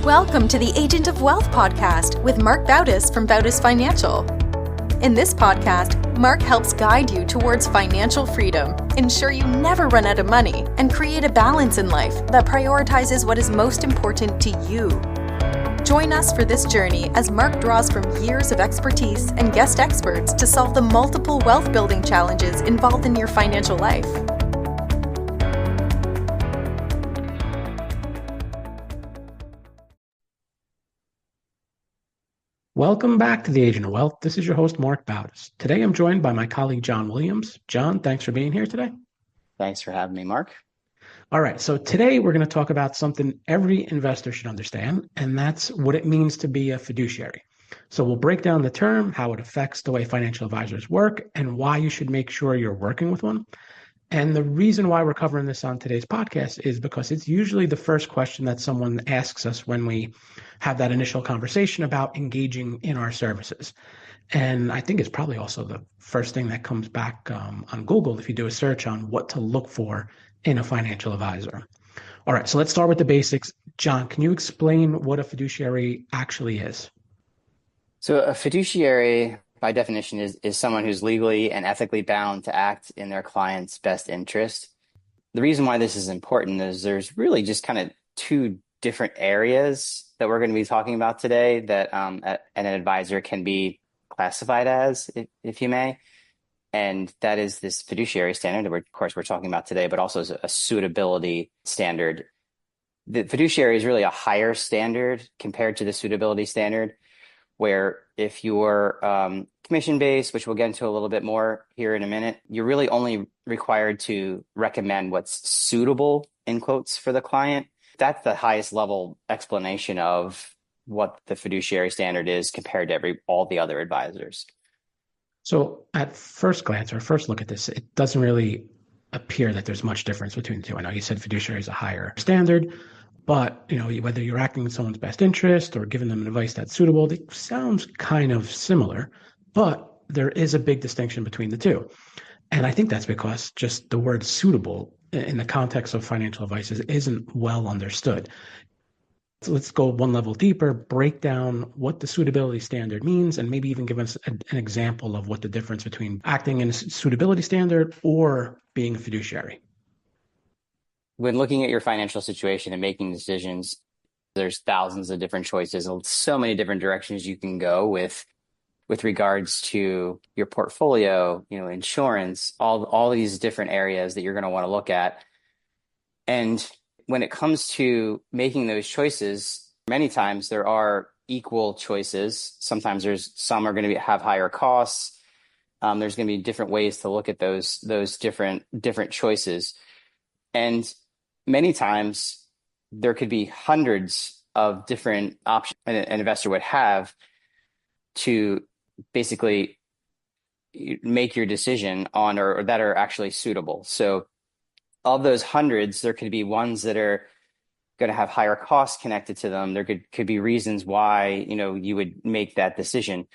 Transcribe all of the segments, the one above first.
Welcome to the Agent of Wealth podcast with Marc Bautis from Bautis Financial. In this podcast, Marc helps guide you towards financial freedom, ensure you never run out of money, and create a balance in life that prioritizes what is most important to you. Join us for this journey as Marc draws from years of expertise and guest experts to solve the multiple wealth building challenges involved in your financial life. Welcome back to the Agent of Wealth. This is your host, Marc Bautis. Today, I'm joined by my colleague, John Williams. John, thanks for being here today. Thanks for having me, Marc. All right. So today, we're going to talk about something every investor should understand, and that's what it means to be a fiduciary. So we'll break down the term, how it affects the way financial advisors work, and why you should make sure you're working with one. And the reason why we're covering this on today's podcast is because it's usually the first question that someone asks us when we have that initial conversation about engaging in our services. And I think it's probably also the first thing that comes back on Google if you do a search on what to look for in a financial advisor. All right, so let's start with the basics. John, can you explain what a fiduciary actually is? So a fiduciary, by definition, is someone who's legally and ethically bound to act in their client's best interest. The reason why this is important is there's really just kind of two different areas that we're going to be talking about today that an advisor can be classified as, if you may. And that is this fiduciary standard that of course we're talking about today, but also a suitability standard. The fiduciary is really a higher standard compared to the suitability standard, where if you're commission-based, which we'll get into a little bit more here in a minute, you're really only required to recommend what's suitable, in quotes, for the client. That's the highest level explanation of what the fiduciary standard is compared to all the other advisors. So at first glance or first look at this, it doesn't really appear that there's much difference between the two. I know you said fiduciary is a higher standard, but whether you're acting in someone's best interest or giving them advice that's suitable, it sounds kind of similar, but there is a big distinction between the two. And I think that's because just the word suitable in the context of financial advice isn't well understood. So let's go one level deeper, break down what the suitability standard means, and maybe even give us an example of what the difference between acting in a suitability standard or being a fiduciary. When looking at your financial situation and making decisions, there's thousands of different choices and so many different directions you can go with regards to your portfolio, insurance, all these different areas that you're going to want to look at. And when it comes to making those choices, many times there are equal choices. Sometimes some are going to have higher costs. There's going to be different ways to look at those different choices. And many times there could be hundreds of different options an investor would have to basically make your decision on or that are actually suitable. So of those hundreds, there could be ones that are going to have higher costs connected to them. There could be reasons why, you would make that decision.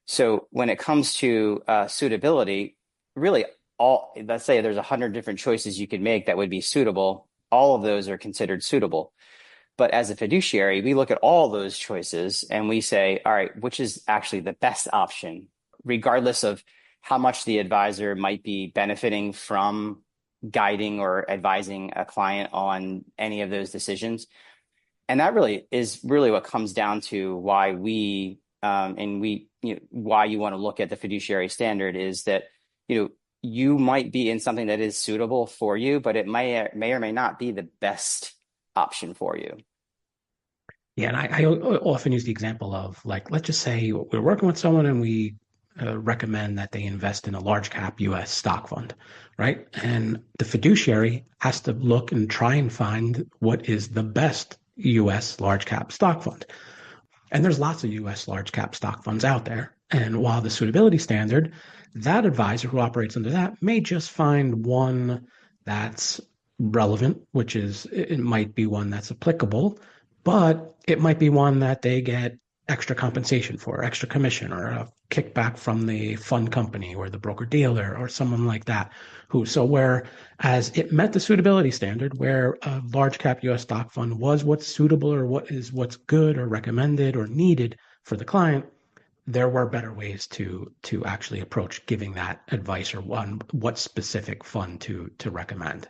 So when it comes to suitability, really let's say there's 100 different choices you could make that would be suitable. All of those are considered suitable. But as a fiduciary, we look at all those choices and we say, all right, which is actually the best option, regardless of how much the advisor might be benefiting from guiding or advising a client on any of those decisions. And that really is what comes down to why why you want to look at the fiduciary standard is that, you might be in something that is suitable for you, but it may or may not be the best option for you. Yeah, and I often use the example of, let's just say we're working with someone and we recommend that they invest in a large cap U.S. stock fund, right? And the fiduciary has to look and try and find what is the best U.S. large cap stock fund. And there's lots of U.S. large cap stock funds out there. And while the suitability standard, that advisor who operates under that may just find one that's relevant, it might be one that's applicable, but it might be one that they get extra compensation for, extra commission, or a kickback from the fund company or the broker dealer or someone like that. So whereas it met the suitability standard, where a large cap US stock fund was what's suitable or what's good or recommended or needed for the client, there were better ways to actually approach giving that advice or what specific fund to recommend.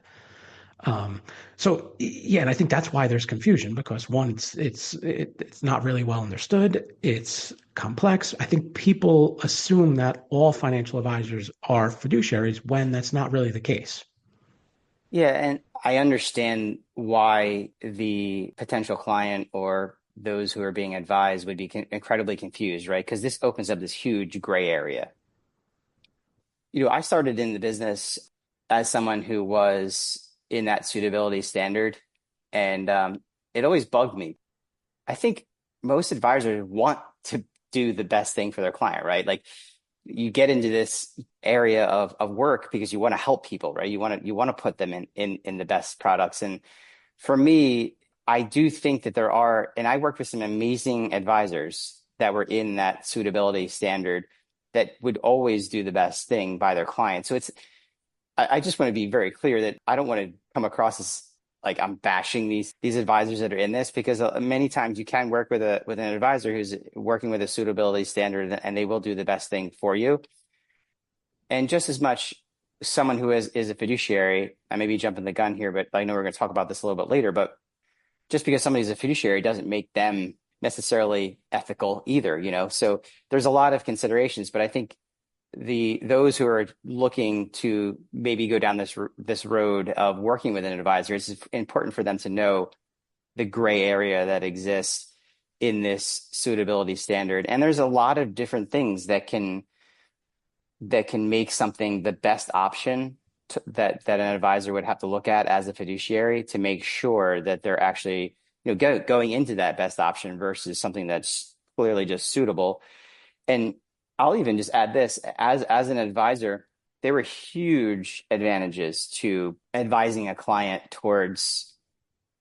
So yeah, and I think that's why there's confusion, because one, it's not really well understood. It's complex. I think people assume that all financial advisors are fiduciaries when that's not really the case. Yeah, and I understand why the potential client or those who are being advised would be incredibly confused, right? Because this opens up this huge gray area. I started in the business as someone who was in that suitability standard, and it always bugged me. I think most advisors want to do the best thing for their client, right? Like, you get into this area of work because you want to help people, right? You want to put them in the best products. And for me, I do think that there are, and I worked with some amazing advisors that were in that suitability standard that would always do the best thing by their clients. So I just want to be very clear that I don't want to come across as like I'm bashing these advisors that are in this, because many times you can work with an advisor who's working with a suitability standard, and they will do the best thing for you. And just as much, someone who is a fiduciary, I may be jumping the gun here, but I know we're going to talk about this a little bit later, but just because somebody's a fiduciary doesn't make them necessarily ethical either, So there's a lot of considerations, but I think those who are looking to maybe go down this road of working with an advisor, it's important for them to know the gray area that exists in this suitability standard. And there's a lot of different things that can make something the best option that an advisor would have to look at as a fiduciary to make sure that they're actually going into that best option versus something that's clearly just suitable. And I'll even just add this, as an advisor, there were huge advantages to advising a client towards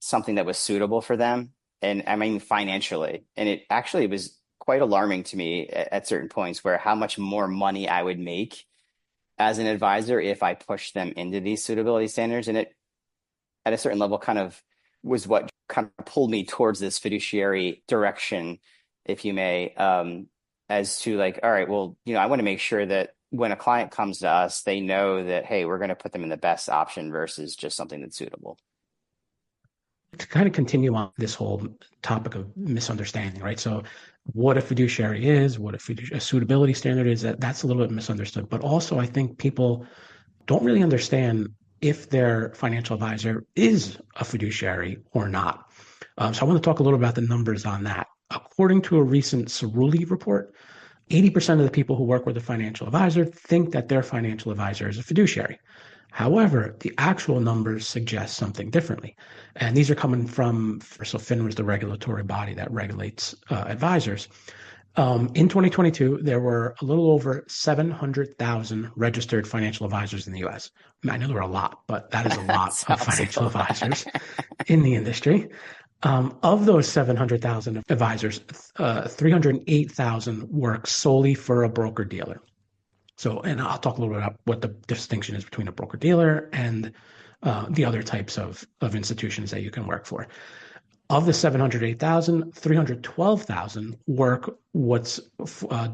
something that was suitable for them. And I mean, financially. And it actually was quite alarming to me at certain points, where how much more money I would make as an advisor if I pushed them into these suitability standards. And it, at a certain level, kind of was what kind of pulled me towards this fiduciary direction, if you may, as to like, all right, well, I want to make sure that when a client comes to us, they know that, hey, we're going to put them in the best option versus just something that's suitable. To kind of continue on this whole topic of misunderstanding, right? So what a fiduciary is, what a suitability standard is, that's a little bit misunderstood. But also, I think people don't really understand if their financial advisor is a fiduciary or not. So I want to talk a little about the numbers on that. According to a recent Cerulli report, 80% of the people who work with a financial advisor think that their financial advisor is a fiduciary. However, the actual numbers suggest something differently. And these are coming from, so FINRA is the regulatory body that regulates advisors. In 2022, there were a little over 700,000 registered financial advisors in the US. I know there were a lot, but that is a lot of financial advisors in the industry. Of those 700,000 advisors, 308,000 work solely for a broker dealer. So, and I'll talk a little bit about what the distinction is between a broker dealer and the other types of institutions that you can work for. Of the 708,000, 312,000 work what's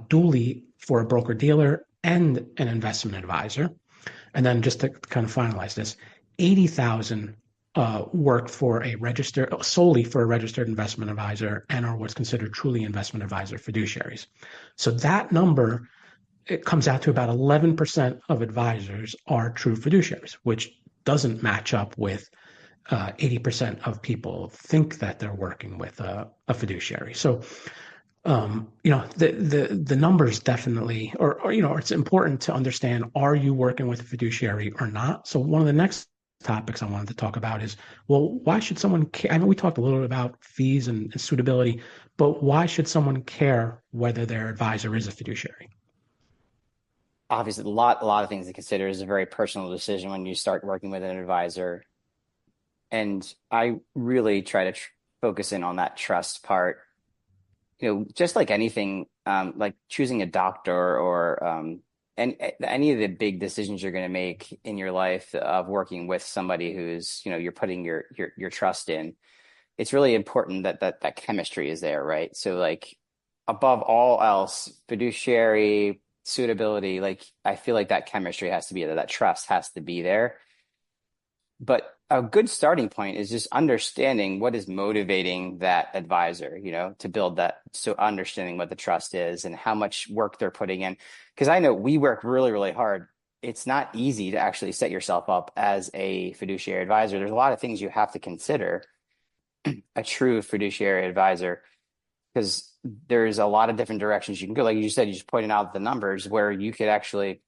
duly for a broker dealer and an investment advisor. And then just to kind of finalize this, 80,000 work for solely for a registered investment advisor and are what's considered truly investment advisor fiduciaries. So that number, it comes out to about 11% of advisors are true fiduciaries, which doesn't match up with 80% of people think that they're working with a fiduciary. So, the numbers definitely, or it's important to understand, are you working with a fiduciary or not? So one of the next topics I wanted to talk about is, well, why should someone care? I know we talked a little bit about fees and suitability, but why should someone care whether their advisor is a fiduciary? Obviously, a lot of things to consider. Is a very personal decision when you start working with an advisor. And I really try to focus in on that trust part. just like anything, like choosing a doctor or and any of the big decisions you're going to make in your life of working with somebody who's, you're putting your trust in, it's really important that chemistry is there, right? So like above all else, fiduciary suitability, like I feel like that chemistry has to be there, that trust has to be there. But a good starting point is just understanding what is motivating that advisor, to build that. So understanding what the trust is and how much work they're putting in. Because I know we work really, really hard. It's not easy to actually set yourself up as a fiduciary advisor. There's a lot of things you have to consider a true fiduciary advisor, because there's a lot of different directions you can go. Like you said, you just pointed out the numbers where you could actually,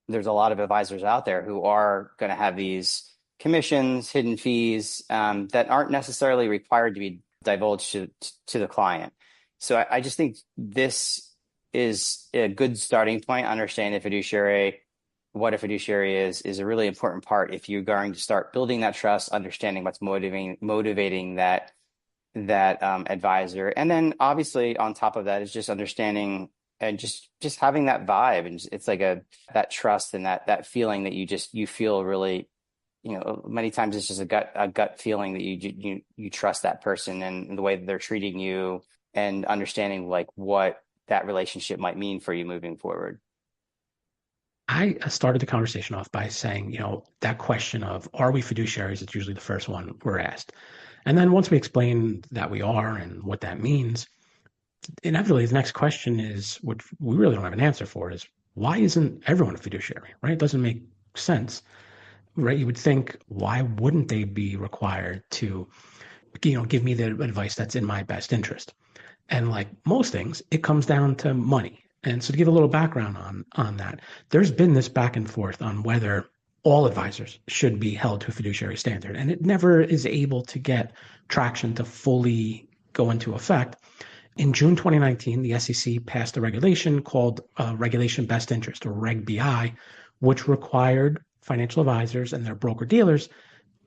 there's a lot of advisors out there who are going to have these commissions, hidden fees that aren't necessarily required to be divulged to the client. So I just think this is a good starting point. Understanding the fiduciary, what a fiduciary is a really important part if you're going to start building that trust, understanding what's motivating that advisor. And then obviously on top of that is just understanding and just having that vibe. And it's like that trust and that feeling that you feel really, many times it's just a gut feeling that you trust that person and the way that they're treating you, and understanding like what that relationship might mean for you moving forward. I started the conversation off by saying, that question of are we fiduciaries? It's usually the first one we're asked. And then once we explain that we are and what that means, inevitably the next question is, which we really don't have an answer for, is why isn't everyone a fiduciary, right? It doesn't make sense, right? You would think, why wouldn't they be required to, give me the advice that's in my best interest? And like most things, it comes down to money. And so to give a little background on that, there's been this back and forth on whether all advisors should be held to a fiduciary standard. And it never is able to get traction to fully go into effect. In June 2019, the SEC passed a regulation called Regulation Best Interest, or Reg BI, which required financial advisors and their broker dealers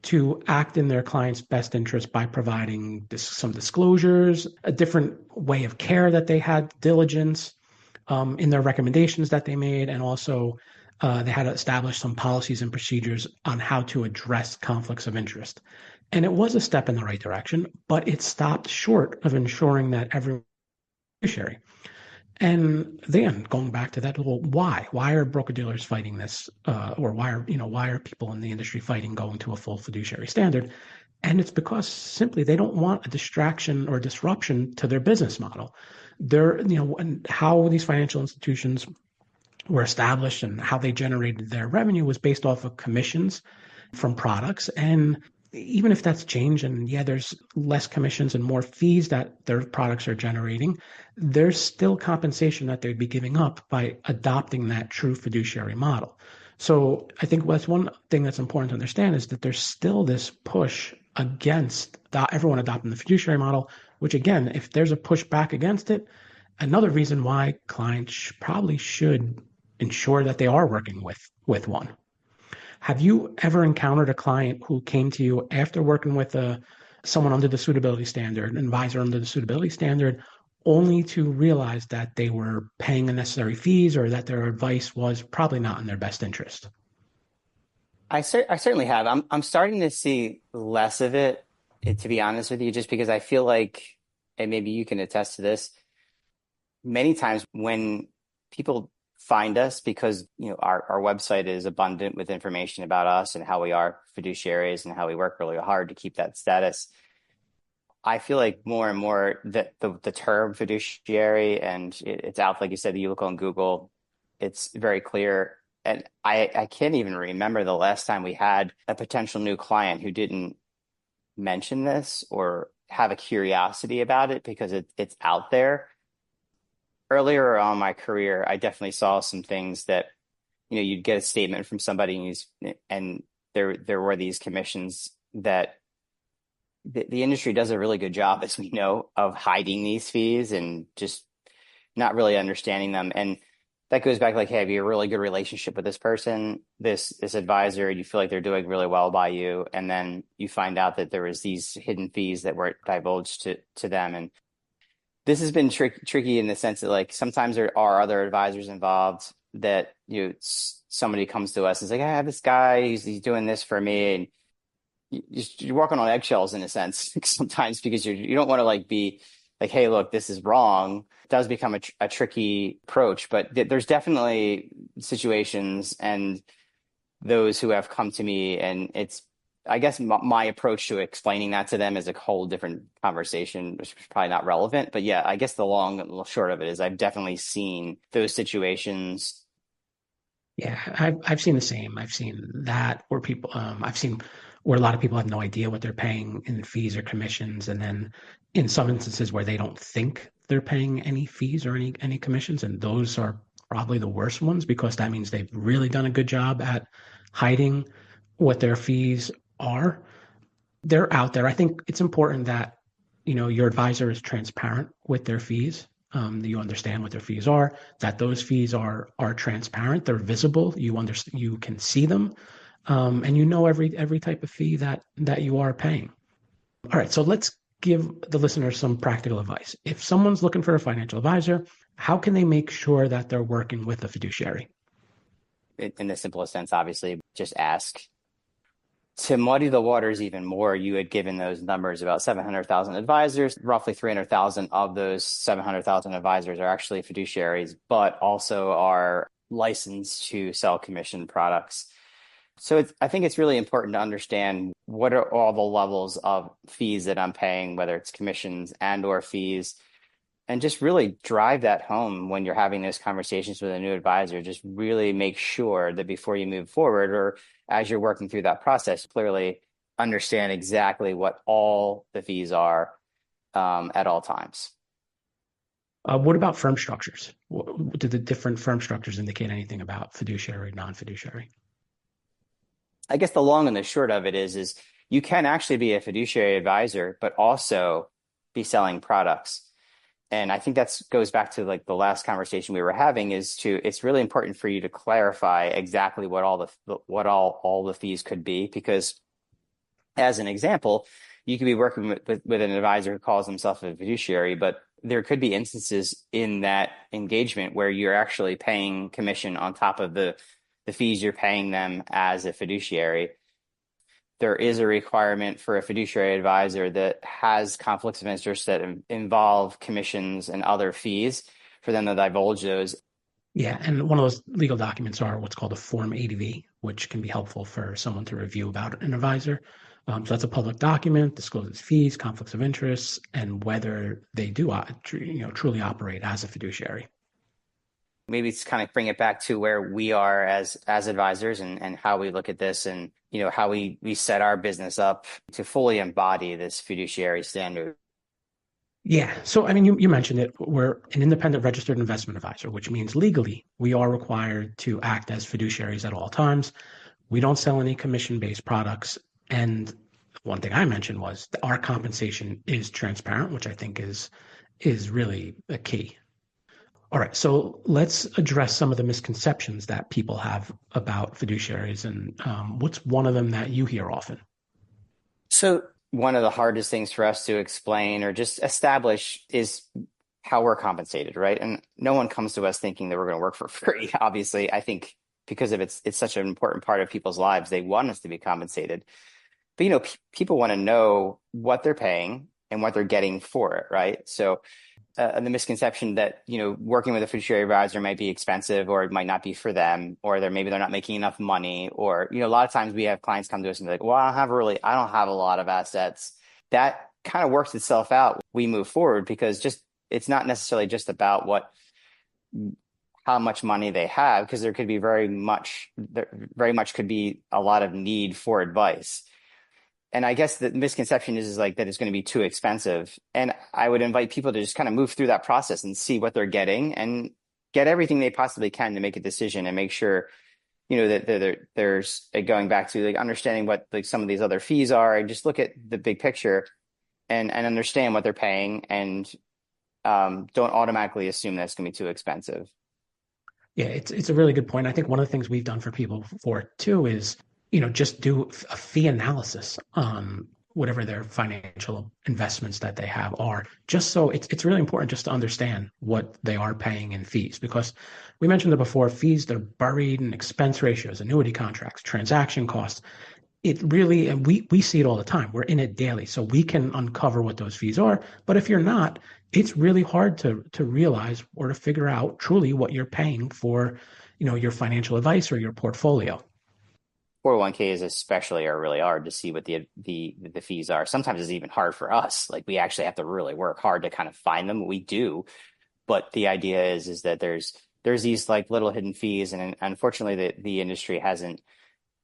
to act in their client's best interest by providing some disclosures, a different way of care that they had, diligence in their recommendations that they made, and also they had to establish some policies and procedures on how to address conflicts of interest. And it was a step in the right direction, but it stopped short of ensuring that everyone was fiduciary. And then going back to that little why are broker dealers fighting this, or why are people in the industry fighting going to a full fiduciary standard? And it's because simply they don't want a distraction or disruption to their business model. And how these financial institutions were established and how they generated their revenue was based off of commissions from products. And even if that's changed and there's less commissions and more fees that their products are generating, there's still compensation that they'd be giving up by adopting that true fiduciary model. So I think that's one thing that's important to understand, is that there's still this push against everyone adopting the fiduciary model, which again, if there's a push back against it, another reason why clients probably should ensure that they are working with one. Have you ever encountered a client who came to you after working with someone under the suitability standard, an advisor under the suitability standard, only to realize that they were paying unnecessary fees or that their advice was probably not in their best interest? I certainly have. I'm starting to see less of it, to be honest with you, just because I feel like, and maybe you can attest to this, many times when people find us because our website is abundant with information about us and how we are fiduciaries and how we work really hard to keep that status, I feel like more and more that the term fiduciary, and it's out, like you said, you look on Google, it's very clear. And I can't even remember the last time we had a potential new client who didn't mention this or have a curiosity about it, because it's out there. Earlier on in my career, I definitely saw some things that, you'd get a statement from somebody and there were these commissions that the industry does a really good job, as we know, of hiding these fees and just not really understanding them. And that goes back like, hey, have you a really good relationship with this person, this advisor, you feel like they're doing really well by you, and then you find out that there was these hidden fees that were divulged to them. And This has been tricky in the sense that like sometimes there are other advisors involved that somebody comes to us and is like, I have this guy, he's doing this for me, and you're walking on eggshells in a sense sometimes because you don't want to like be like, hey, look, this is wrong. It does become a tricky approach, but there's definitely situations and those who have come to me, and it's, I guess my approach to explaining that to them is a whole different conversation, which is probably not relevant. But yeah, I guess the long and short of it is I've definitely seen those situations. Yeah, I've seen the same. I've seen that where people, I've seen where a lot of people have no idea what they're paying in fees or commissions, and then in some instances where they don't think they're paying any fees or any commissions, and those are probably the worst ones because that means they've really done a good job at hiding what their fees are. They're out there. I think it's important that your advisor is transparent with their fees. That you understand what their fees are, that those fees are transparent, they're visible, you understand, you can see them, and every type of fee that you are paying. All right, so let's give the listeners some practical advice. If someone's looking for a financial advisor, how can they make sure that they're working with a fiduciary? In the simplest sense, obviously, just ask. To muddy the waters even more, you had given those numbers about 700,000 advisors. Roughly 300,000 of those 700,000 advisors are actually fiduciaries, but also are licensed to sell commission products. So I think it's really important to understand what are all the levels of fees that I'm paying, whether it's commissions and or fees, and just really drive that home when you're having those conversations with a new advisor. Just really make sure that before you move forward or as you're working through that process, clearly understand exactly what all the fees are at all times. What about firm structures? Do the different firm structures indicate anything about fiduciary, non-fiduciary? I guess the long and the short of it is you can actually be a fiduciary advisor, but also be selling products. And I think that goes back to like the last conversation we were having it's really important for you to clarify exactly what all the fees could be, because as an example, you could be working with an advisor who calls himself a fiduciary, but there could be instances in that engagement where you're actually paying commission on top of the fees you're paying them as a fiduciary. There is a requirement for a fiduciary advisor that has conflicts of interest that involve commissions and other fees for them to divulge those. Yeah, and one of those legal documents are what's called a Form ADV, which can be helpful for someone to review about an advisor. So that's a public document, discloses fees, conflicts of interest, and whether they do truly operate as a fiduciary. Maybe it's kind of bring it back to where we are as advisors and how we look at this, and how we set our business up to fully embody this fiduciary standard. Yeah. So, I mean, you mentioned it. We're an independent registered investment advisor, which means legally we are required to act as fiduciaries at all times. We don't sell any commission-based products. And one thing I mentioned was our compensation is transparent, which I think is really a key. All right. So let's address some of the misconceptions that people have about fiduciaries. And what's one of them that you hear often? So one of the hardest things for us to explain or just establish is how we're compensated, right? And no one comes to us thinking that we're going to work for free. Obviously, I think because of it's such an important part of people's lives, they want us to be compensated. But people want to know what they're paying and what they're getting for it, right? So the misconception that working with a fiduciary advisor might be expensive, or it might not be for them, or they're not making enough money, or a lot of times we have clients come to us and be like, well, I don't have a lot of assets. That kind of works itself out. We move forward because it's not necessarily just about how much money they have, because there could be very much could be a lot of need for advice. And I guess the misconception is like that it's going to be too expensive. And I would invite people to just kind of move through that process and see what they're getting and get everything they possibly can to make a decision and make sure, that there's going back to like understanding what like some of these other fees are, and just look at the big picture and understand what they're paying, and don't automatically assume that it's going to be too expensive. Yeah, it's a really good point. I think one of the things we've done for people before too is just do a fee analysis on whatever their financial investments that they have are, just so it's really important just to understand what they are paying in fees, because we mentioned it before, fees, they're buried in expense ratios, annuity contracts, transaction costs. It really, and we see it all the time. We're in it daily, so we can uncover what those fees are. But if you're not, it's really hard to realize or to figure out truly what you're paying for, your financial advice or your portfolio. 401ks especially are really hard to see what the fees are. Sometimes it's even hard for us. Like we actually have to really work hard to kind of find them. We do, but the idea is that there's these like little hidden fees, and unfortunately the industry hasn't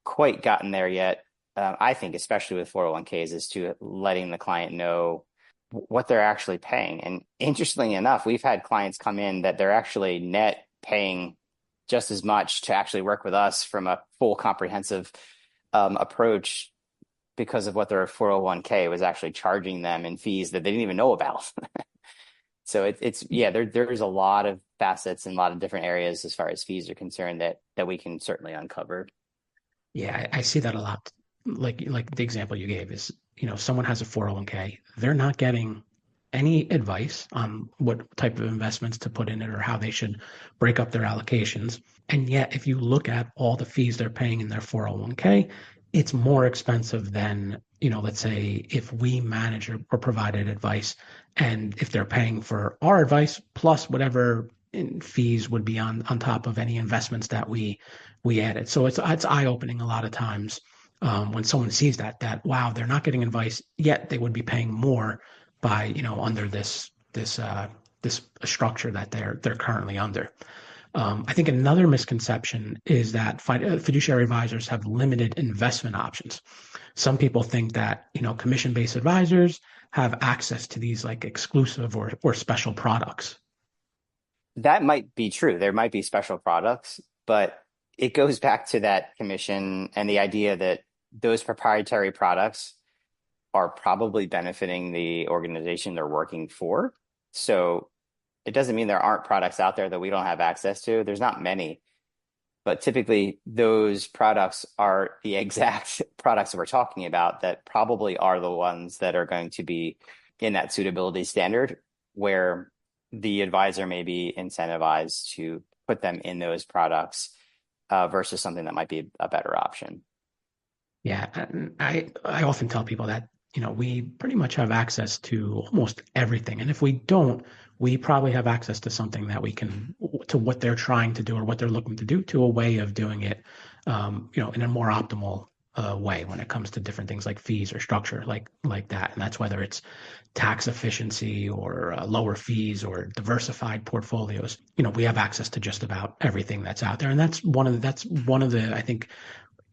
quite gotten there yet. I think, especially with 401ks, is to letting the client know what they're actually paying. And interestingly enough, we've had clients come in that they're actually net paying just as much to actually work with us from a full comprehensive approach because of what their 401k was actually charging them in fees that they didn't even know about. So there's a lot of facets and a lot of different areas as far as fees are concerned that we can certainly uncover. Yeah, I see that a lot. Like the example you gave is, someone has a 401k, they're not getting any advice on what type of investments to put in it or how they should break up their allocations. And yet, if you look at all the fees they're paying in their 401k, it's more expensive than, let's say if we manage or provided advice, and if they're paying for our advice plus whatever fees would be on top of any investments that we added. So it's eye-opening a lot of times when someone sees that wow, they're not getting advice, yet they would be paying more by under this structure that they're currently under. I think another misconception is that fiduciary advisors have limited investment options. Some people think that commission-based advisors have access to these like exclusive or special products. That might be true. There might be special products, but it goes back to that commission and the idea that those proprietary products are probably benefiting the organization they're working for. So it doesn't mean there aren't products out there that we don't have access to. There's not many, but typically those products are the exact products that we're talking about that probably are the ones that are going to be in that suitability standard where the advisor may be incentivized to put them in those products versus something that might be a better option. Yeah, and I often tell people that we pretty much have access to almost everything, and if we don't, we probably have access to something that we can to what they're trying to do or what they're looking to do, to a way of doing it, in a more optimal way when it comes to different things like fees or structure like that. And that's whether it's tax efficiency or lower fees or diversified portfolios. We have access to just about everything that's out there, and that's one of the I think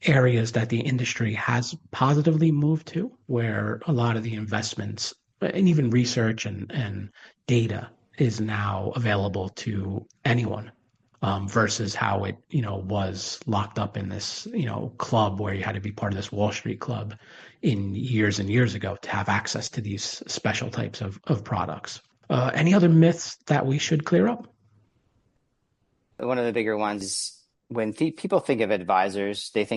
areas that the industry has positively moved to, where a lot of the investments and even research and data is now available to anyone, versus how it was locked up in this club where you had to be part of this Wall Street club in years and years ago to have access to these special types of products. Any other myths that we should clear up? One of the bigger ones is when people think of advisors, they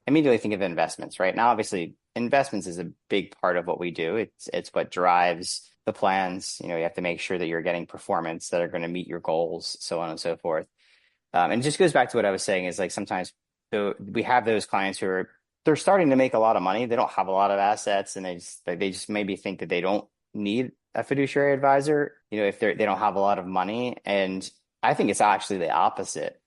immediately think of investments, right? Now, obviously, investments is a big part of what we do. It's what drives the plans. You have to make sure that you're getting performance that are going to meet your goals, so on and so forth. And it just goes back to what I was saying is like sometimes we have those clients who they're starting to make a lot of money. They don't have a lot of assets, and they just maybe think that they don't need a fiduciary advisor, if they don't have a lot of money. And I think it's actually the opposite.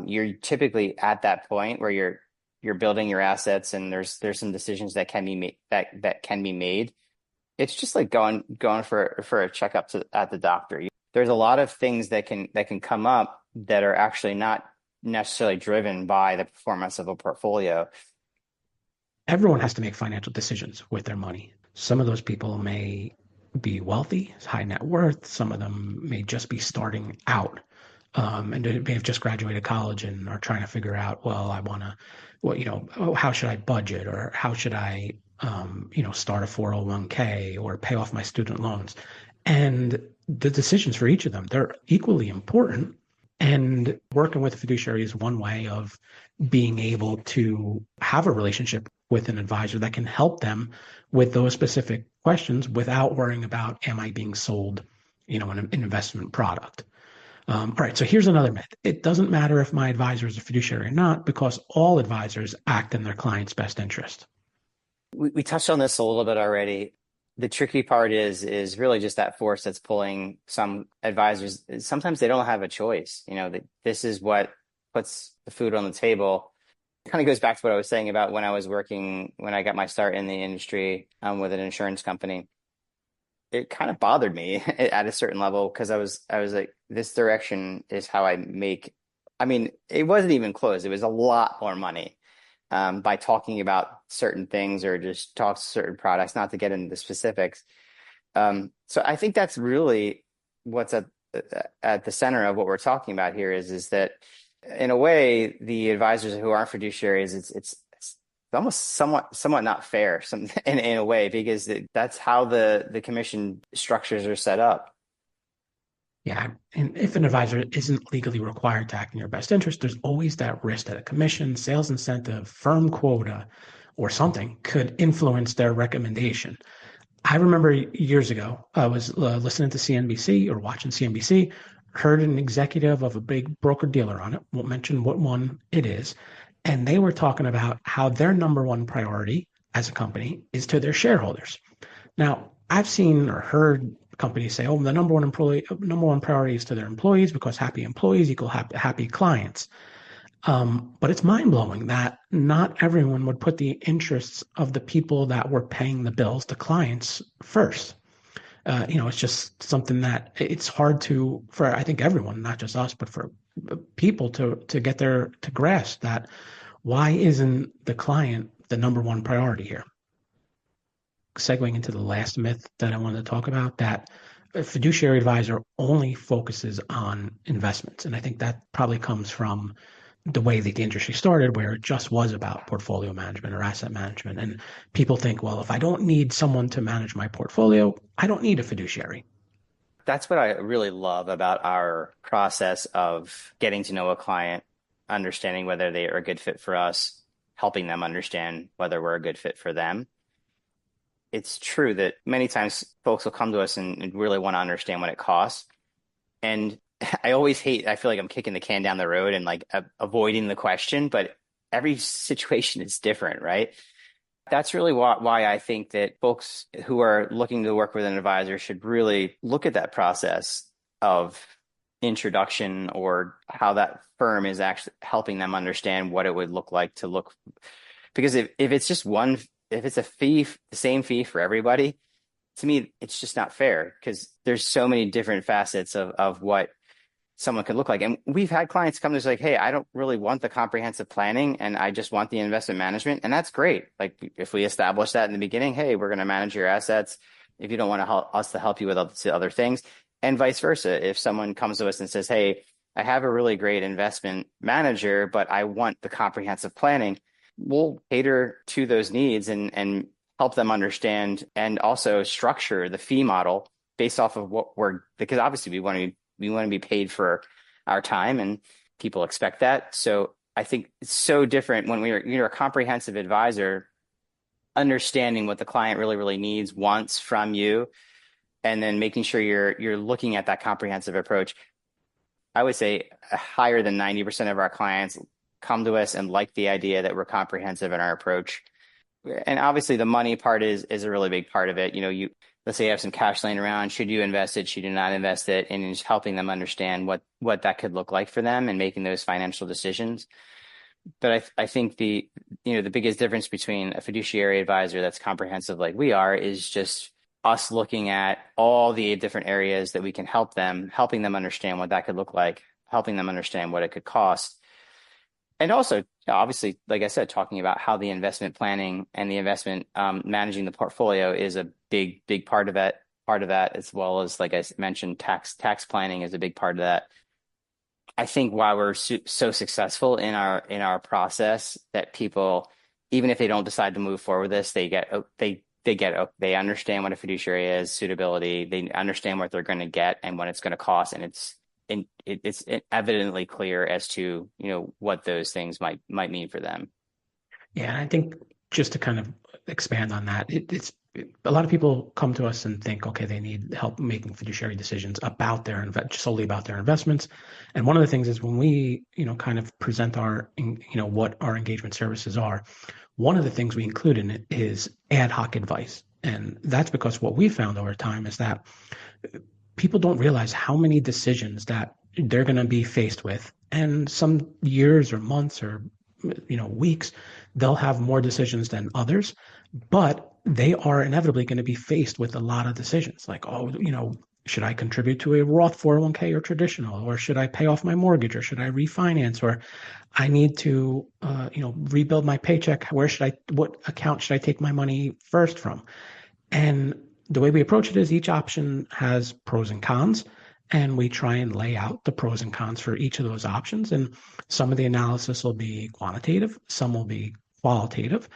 You're typically at that point where you're building your assets, and there's some decisions that can be made that can be made. It's just like going for a checkup at the doctor. There's a lot of things that can come up that are actually not necessarily driven by the performance of a portfolio. Everyone has to make financial decisions with their money. Some of those people may be wealthy, high net worth. Some of them may just be starting out. And they may have just graduated college and are trying to figure out, well, how should I budget, or how should I, start a 401k or pay off my student loans? And the decisions for each of them, they're equally important. And working with a fiduciary is one way of being able to have a relationship with an advisor that can help them with those specific questions without worrying about, am I being sold, an investment product? All right, so here's another myth. It doesn't matter if my advisor is a fiduciary or not, because all advisors act in their client's best interest. We touched on this a little bit already. The tricky part is really just that force that's pulling some advisors. Sometimes they don't have a choice. This is what puts the food on the table. It kind of goes back to what I was saying about when I got my start in the industry with an insurance company. It kind of bothered me at a certain level because I was like, this direction is how I make. I mean, it wasn't even close. It was a lot more money by talking about certain things or just talk certain products, not to get into the specifics. So I think that's really what's at the center of what we're talking about here is that in a way, the advisors who aren't fiduciaries, it's almost somewhat not fair in a way, because that's how the commission structures are set up. Yeah, and if an advisor isn't legally required to act in your best interest, there's always that risk that a commission, sales incentive, firm quota, or something could influence their recommendation. I remember years ago, I was listening to CNBC or watching CNBC, heard an executive of a big broker dealer on it, won't mention what one it is, and they were talking about how their number one priority as a company is to their shareholders. Now, I've seen or heard companies say, "Oh, the number one priority is to their employees because happy employees equal happy clients." But it's mind blowing that not everyone would put the interests of the people that were paying the bills, the clients, first. It's just something that it's hard for I think everyone, not just us, but for people to get there to grasp that. Why isn't the client the number one priority here? Segueing into the last myth that I wanted to talk about, that a fiduciary advisor only focuses on investments. And I think that probably comes from the way that the industry started, where it just was about portfolio management or asset management. And people think, well, if I don't need someone to manage my portfolio, I don't need a fiduciary. That's what I really love about our process of getting to know a client, understanding whether they are a good fit for us, helping them understand whether we're a good fit for them. It's true that many times folks will come to us and really want to understand what it costs. And I feel like I'm kicking the can down the road and like avoiding the question, but every situation is different, right? That's really why I think that folks who are looking to work with an advisor should really look at that process of introduction, or how that firm is actually helping them understand what it would look like to look. Because if it's just if it's the same fee for everybody, to me, it's just not fair, because there's so many different facets of what someone could look like. And we've had clients come to us like, hey, I don't really want the comprehensive planning and I just want the investment management. And that's great. Like if we establish that in the beginning, hey, we're going to manage your assets if you don't want us to help you with other things. And vice versa. If someone comes to us and says, hey, I have a really great investment manager, but I want the comprehensive planning, we'll cater to those needs and help them understand, and also structure the fee model based off of because obviously we want to be paid for our time, and people expect that. So I think it's so different when you're a comprehensive advisor, understanding what the client really, really needs, wants from you, and then making sure you're looking at that comprehensive approach. I would say higher than 90% of our clients come to us and like the idea that we're comprehensive in our approach. And obviously the money part is a really big part of it. Let's say you have some cash laying around. Should you invest it? Should you not invest it? And just helping them understand what that could look like for them and making those financial decisions. But I think the biggest difference between a fiduciary advisor that's comprehensive like we are is just us looking at all the different areas that we can helping them understand what that could look like, helping them understand what it could cost. And also, obviously, like I said, talking about how the investment planning and the investment managing the portfolio is a big part of that, as well as, like I mentioned, tax planning is a big part of that. I think why we're so successful in our process, that people, even if they don't decide to move forward with this, they understand what a fiduciary is, suitability, they understand what they're going to get and what it's going to cost, and it's evidently clear as to what those things might mean for them. Yeah, and I think just to kind of expand on that, it's a lot of people come to us and think, okay, they need help making fiduciary decisions about solely about their investments. And one of the things is when we, kind of present what our engagement services are, one of the things we include in it is ad hoc advice. And that's because what we found over time is that people don't realize how many decisions that they're going to be faced with. And some years or months or weeks, they'll have more decisions than others, but they are inevitably going to be faced with a lot of decisions like, should I contribute to a Roth 401k or traditional, or should I pay off my mortgage, or should I refinance, or I need to, rebuild my paycheck. What account should I take my money first from? And the way we approach it is each option has pros and cons, and we try and lay out the pros and cons for each of those options. And some of the analysis will be quantitative, some will be qualitative.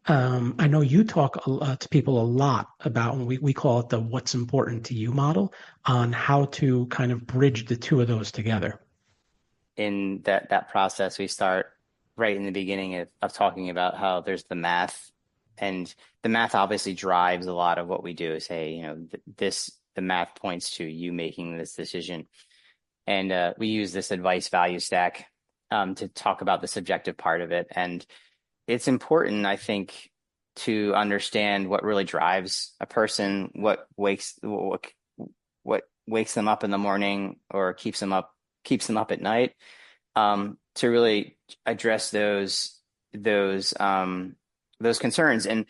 I know you talk to people a lot about, we call it the what's important to you model, on how to kind of bridge the two of those together. In that process, we start right in the beginning of talking about how there's the math, and the math obviously drives a lot of what we do. Say, the math points to you making this decision, and we use this advice value stack to talk about the subjective part of it. And it's important, I think, to understand what really drives a person, what wakes them up in the morning or keeps them up at night, to really address those concerns. And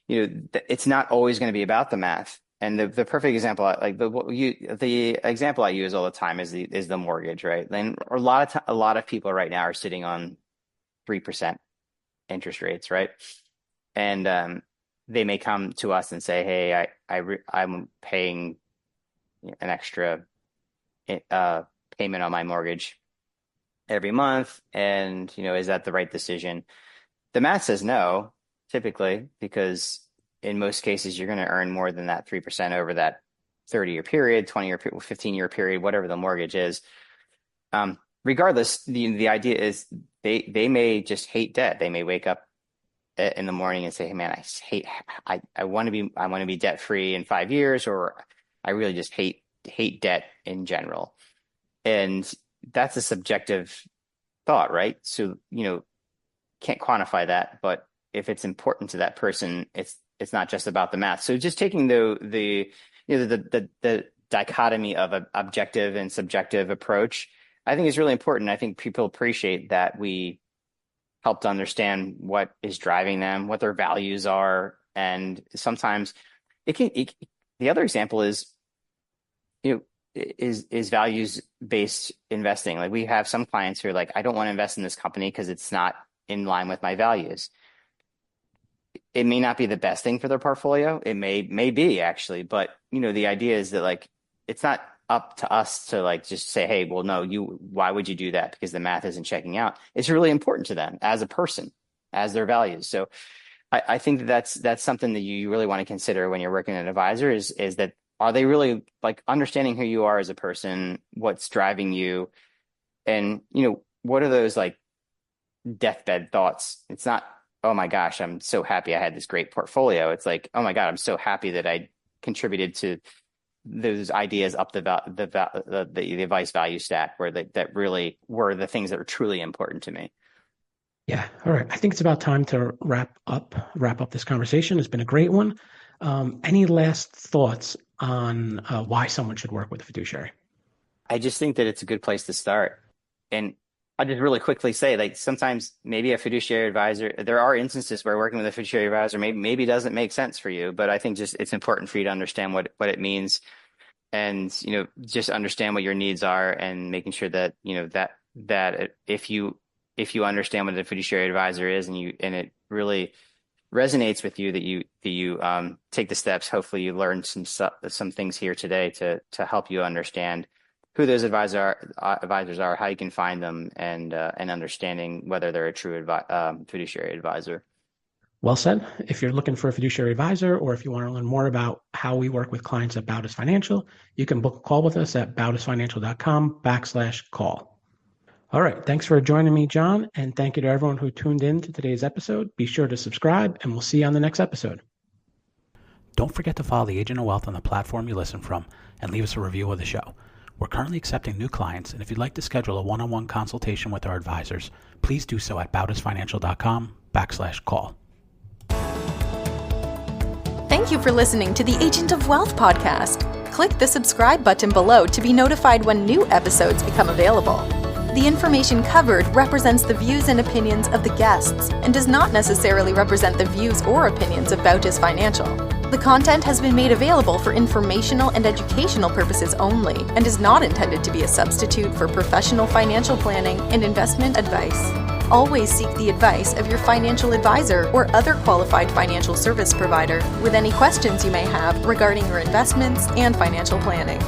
it's not always going to be about the math. And the perfect example, like the example I use all the time is the mortgage, right? And a lot of people right now are sitting on 3% interest rates, right? And they may come to us and say, "Hey, I'm paying an extra payment on my mortgage every month, and is that the right decision?" The math says no, typically, because in most cases you're going to earn more than that 3% over that 30-year period, 20-year, 15-year period, whatever the mortgage is. Regardless, the idea is they may just hate debt. They may wake up in the morning and say, "Hey, man, I want to be debt free in 5 years," or "I really just hate debt in general." And that's a subjective thought, right? So can't quantify that, but if it's important to that person, it's not just about the math. So just taking the dichotomy of an objective and subjective approach, I think is really important. I think people appreciate that we help to understand what is driving them, what their values are. And sometimes the other example is values-based investing. Like, we have some clients who are like, "I don't want to invest in this company because it's not in line with my values." It may not be the best thing for their portfolio. It may be, actually, but the idea is that, like, it's not up to us to, like, just say, "Hey, well, no, why would you do that?" Because the math isn't checking out. It's really important to them as a person, as their values. So I think that's something that you really want to consider when you're working with an advisor is that, are they really, like, understanding who you are as a person, what's driving you, and what are those, like, deathbed thoughts? It's not, "Oh my gosh, I'm so happy I had this great portfolio." It's like, "Oh my God, I'm so happy that I contributed to those ideas up the advice value stack, where that really were the things that were truly important to me." Yeah. All right. I think it's about time to wrap up this conversation. It's been a great one. Any last thoughts on why someone should work with a fiduciary? I just think that it's a good place to start. And I'll just really quickly say, like, sometimes maybe a fiduciary advisor, there are instances where working with a fiduciary advisor maybe doesn't make sense for you, but I think just it's important for you to understand what it means, and just understand what your needs are, and making sure that that if you understand what a fiduciary advisor is, and it really resonates with you, that you take the steps. Hopefully you learned some things here today to help you understand who those advisors are, how you can find them, and understanding whether they're a true fiduciary advisor. Well said. If you're looking for a fiduciary advisor, or if you want to learn more about how we work with clients at Bautis Financial, you can book a call with us at bautisfinancial.com/call. All right. Thanks for joining me, John. And thank you to everyone who tuned in to today's episode. Be sure to subscribe, and we'll see you on the next episode. Don't forget to follow the Agent of Wealth on the platform you listen from and leave us a review of the show. We're currently accepting new clients, and if you'd like to schedule a one-on-one consultation with our advisors, please do so at bautisfinancial.com/call. Thank you for listening to the Agent of Wealth podcast. Click the subscribe button below to be notified when new episodes become available. The information covered represents the views and opinions of the guests and does not necessarily represent the views or opinions of Bautis Financial. The content has been made available for informational and educational purposes only and is not intended to be a substitute for professional financial planning and investment advice. Always seek the advice of your financial advisor or other qualified financial service provider with any questions you may have regarding your investments and financial planning.